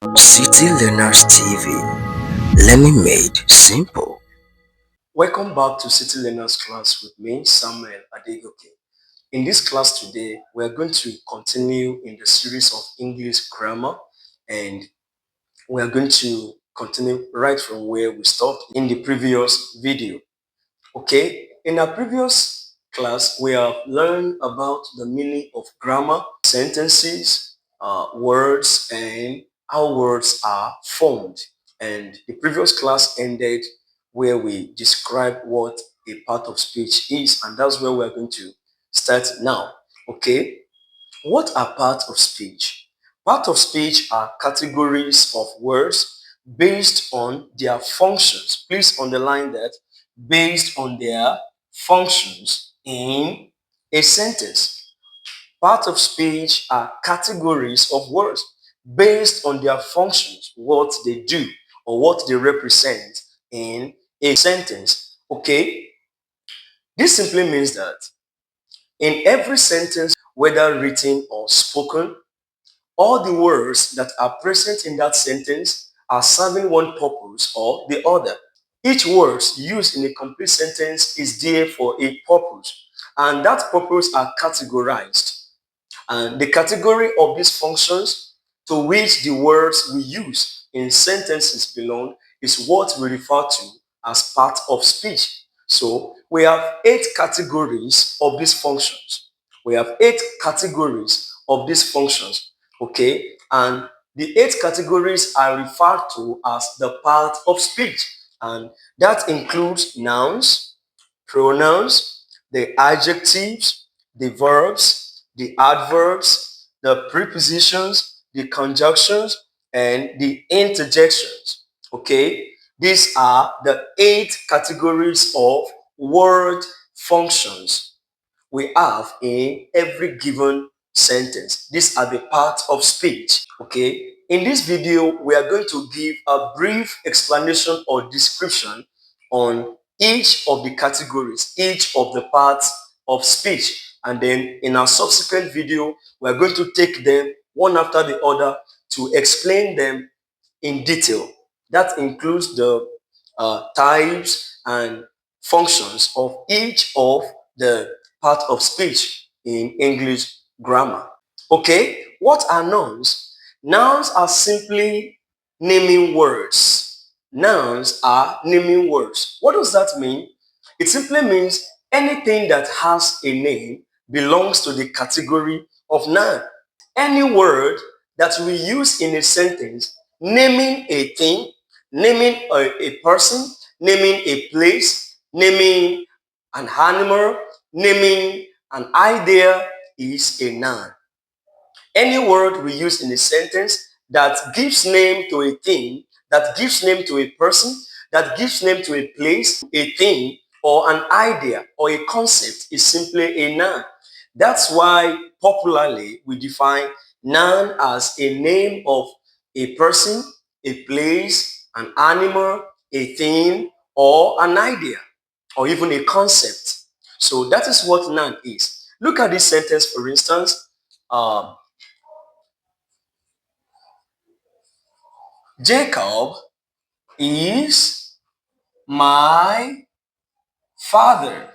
City Learners TV, learning made simple. Welcome back to City Learners class with me, Samuel Adegoke. In this class today, we are going to continue in the series of English grammar, and we are going to continue right from where we stopped in the previous video. Okay, in our previous class, we have learned about the meaning of grammar, sentences, words, and how words are formed. And the previous class ended where we described what a part of speech is, and that's where we're going to start now. Okay, what are parts of speech? Parts of speech are categories of words based on their functions. Please underline that, based on their functions in a sentence. Parts of speech are categories of words based on their functions, what they do or what they represent in a sentence. Okay? This simply means that in every sentence, whether written or spoken, all the words that are present in that sentence are serving one purpose or the other. Each word used in a complete sentence is there for a purpose, and that purpose are categorized. And the category of these functions to which the words we use in sentences belong is what we refer to as part of speech. So we have 8 categories of these functions. We have 8 categories of these functions. Okay, and the 8 categories are referred to as the part of speech, and that includes nouns, pronouns, the adjectives, the verbs, the adverbs, the prepositions, the conjunctions, and the interjections. Okay, these are the 8 categories of word functions we have in every given sentence. These are the parts of speech. Okay, in this video, we are going to give a brief explanation or description on each of the categories, each of the parts of speech. And then in our subsequent video, we are going to take them one after the other to explain them in detail. That includes the types and functions of each of the part of speech in English grammar. Okay, what are nouns? Nouns are simply naming words. Nouns are naming words. What does that mean? It simply means anything that has a name belongs to the category of noun. Any word that we use in a sentence naming a thing, naming a person, naming a place, naming an animal, naming an idea is a noun. Any word we use in a sentence that gives name to a thing, that gives name to a person, that gives name to a place, a thing, or an idea or a concept is simply a noun. That's why popularly we define noun as a name of a person, a place, an animal, a thing, or an idea, or even a concept. So that is what noun is. Look at this sentence, for instance. Um, Jacob is my father.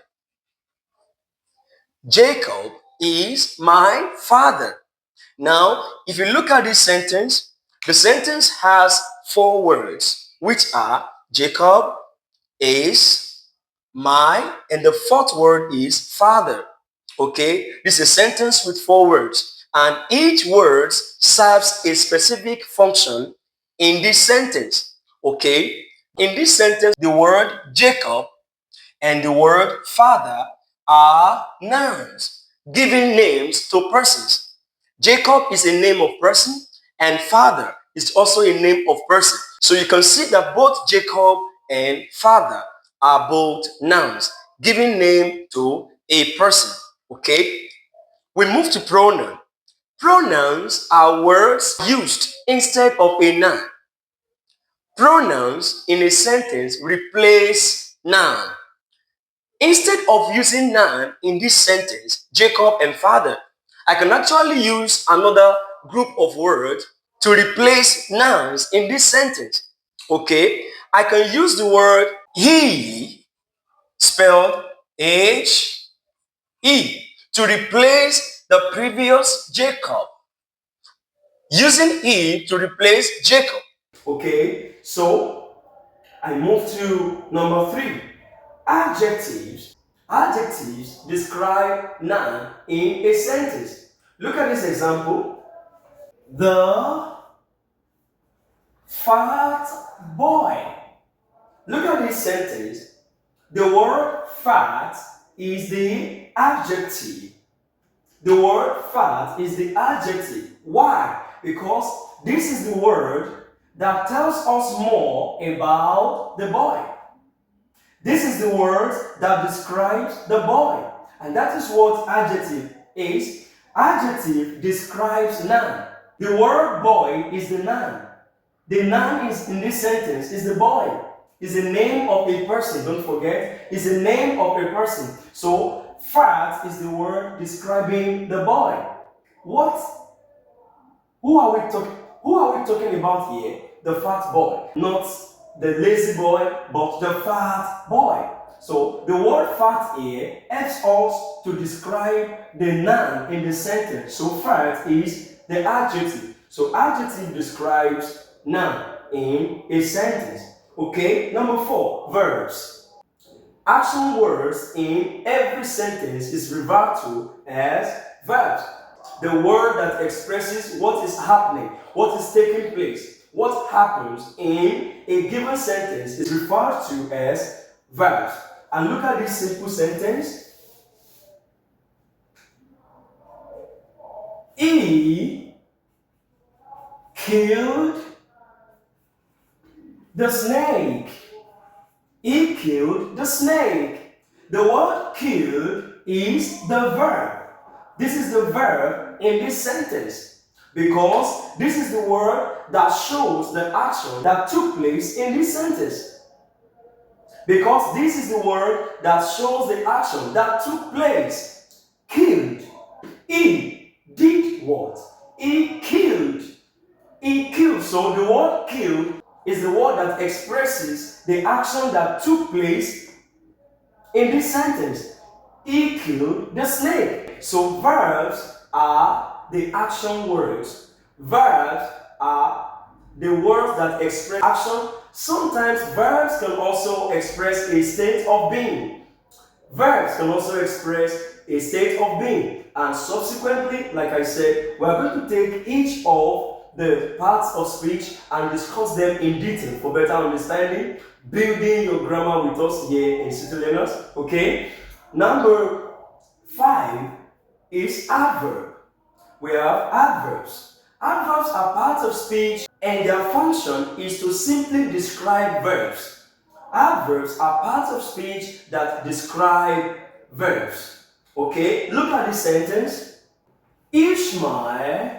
Jacob is my father. Now, if you look at this sentence, the sentence has 4 words, which are Jacob is my, and the 4th word is father. Okay, this is a sentence with 4 words, and each word serves a specific function in this sentence. Okay, in this sentence, the word Jacob and the word father are nouns, giving names to persons. Jacob is a name of person, and father is also a name of person. So you can see that both Jacob and father are both nouns, giving name to a person. Okay? We move to pronoun. Pronouns are words used instead of a noun. Pronouns in a sentence replace noun. Instead of using noun in this sentence, Jacob and father, I can actually use another group of words to replace nouns in this sentence. Okay, I can use the word he, spelled H-E, to replace the previous Jacob. Using he to replace Jacob. Okay, so I move to number 3. Adjectives. Adjectives describe noun in a sentence. Look at this example. The fat boy. Look at this sentence. The word fat is the adjective. The word fat is the adjective. Why? Because this is the word that tells us more about the boy. This is the word that describes the boy. And that is what adjective is. Adjective describes noun. The word boy is the noun. The noun is in this sentence is the boy. Is the name of a person. Don't forget, is the name of a person. So fat is the word describing the boy. What? Who are we talking about here? The fat boy, not the lazy boy, but the fat boy. So the word fat here helps us to describe the noun in the sentence. So fat is the adjective. So adjective describes noun in a sentence. Okay, number 4, verbs. Action words in every sentence is referred to as verbs. The word that expresses what is happening, what is taking place, what happens in a given sentence is referred to as verbs. And look at this simple sentence. He killed the snake. He killed the snake. The word killed is the verb. This is the verb in this sentence because this is the word that shows the action that took place in this sentence. Because this is the word that shows the action that took place. Killed. He did what? He killed. He killed. So the word killed is the word that expresses the action that took place in this sentence. He killed the snake. So verbs are the action words. Verbs are the words that express action. Sometimes verbs can also express a state of being. Verbs can also express a state of being. And subsequently, like I said, we are going to take each of the parts of speech and discuss them in detail for better understanding, building your grammar with us here in City Learners. Okay? Number 5 is adverb. We have adverbs. Adverbs are parts of speech and their function is to simply describe verbs. Adverbs are parts of speech that describe verbs. Okay, look at this sentence. Ishmael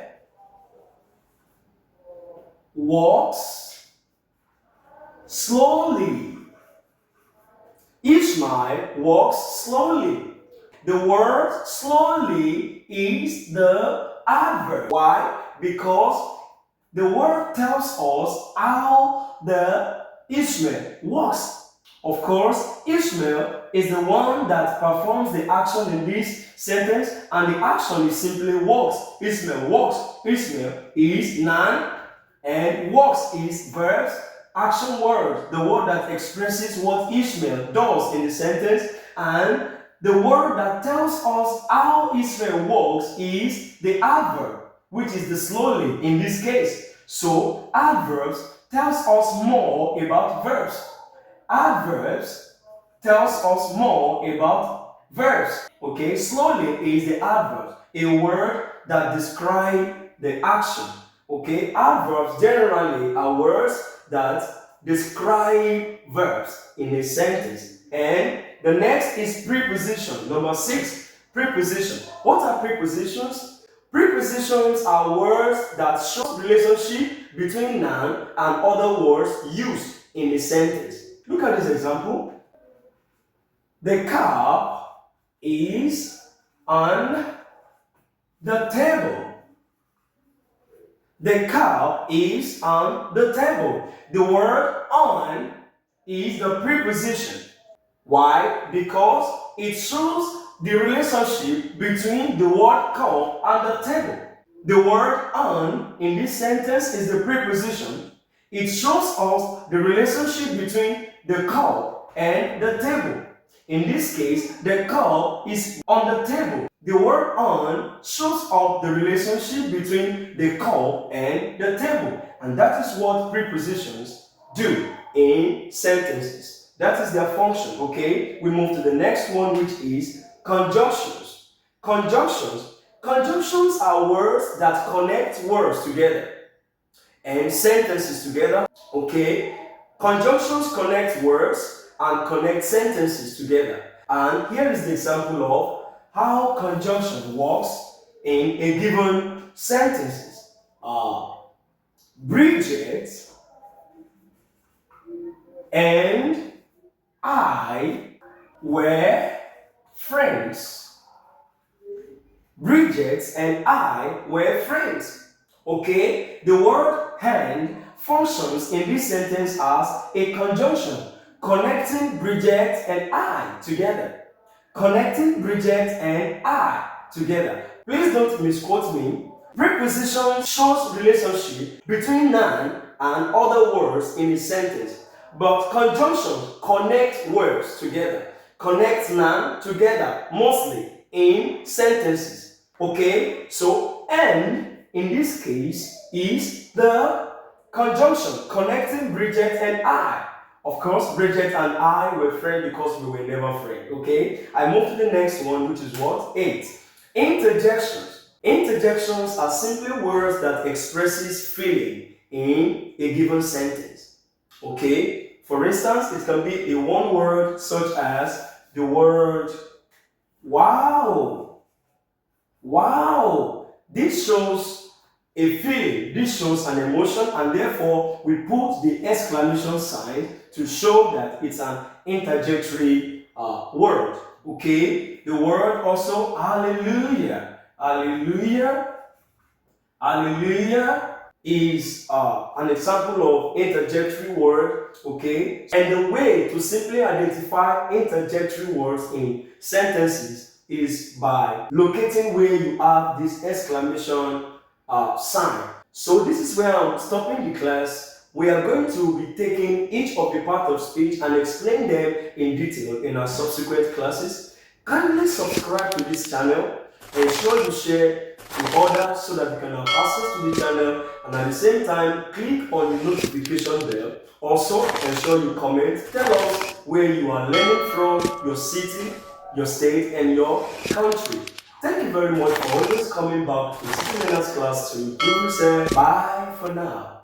walks slowly. Ishmael walks slowly. The word slowly is the adverb. Why? Because the word tells us how the Ishmael walks. Of course, Ishmael is the one that performs the action in this sentence, and the action is simply walks. Ishmael walks. Ishmael is noun, and walks is verbs, action word, the word that expresses what Ishmael does in the sentence, and the word that tells us how Ishmael walks is the adverb, which is the slowly in this case. So adverbs tells us more about verbs. Adverbs tells us more about verbs. Okay, slowly is the adverb, a word that describes the action. Okay, adverbs generally are words that describe verbs in a sentence. And the next is preposition. Number 6, preposition. What are prepositions? Prepositions are words that show relationship between noun and other words used in a sentence. Look at this example. The cup is on the table. The cup is on the table. The word on is the preposition. Why? Because it shows the relationship between the word cup and the table. The word on in this sentence is the preposition. It shows us the relationship between the cup and the table. In this case, the cup is on the table. The word on shows up the relationship between the cup and the table. And that is what prepositions do in sentences. That is their function, okay? We move to the next one, which is conjunctions. Conjunctions are words that connect words together and sentences together, okay? Conjunctions connect words and connect sentences together. And here is the example of how conjunction works in a given sentences. Bridget and I were friends. Bridget and I were friends. Okay? The word and functions in this sentence as a conjunction connecting Bridget and I together. Connecting Bridget and I together. Please don't misquote me. Preposition shows relationship between noun and other words in a sentence. But conjunctions connect words together. Connect noun together, mostly in sentences. Okay, so and in this case is the conjunction connecting Bridget and I. Of course, Bridget and I were friends because we were never friends. Okay, I move to the next one, which is what? 8. Interjections. Interjections are simply words that expresses feeling in a given sentence. Okay, for instance, it can be a one word such as the word wow. Wow! This shows a feeling, this shows an emotion, and therefore we put the exclamation sign to show that it's an interjectory word. Okay? The word also hallelujah. Hallelujah. Hallelujah is an example of interjectory word. Okay? And the way to simply identify interjectory words in sentences is by locating where you have this exclamation sign. So this is where I'm stopping the class. We are going to be taking each of the parts of speech and explain them in detail in our subsequent classes. Kindly subscribe to this channel. Ensure you share with others so that you can have access to the channel, and at the same time click on the notification bell. Also ensure you comment. Tell us where you are learning from, your city, your state, and your country. Thank you very much for always coming back to City Learners class to improve yourself. Bye for now.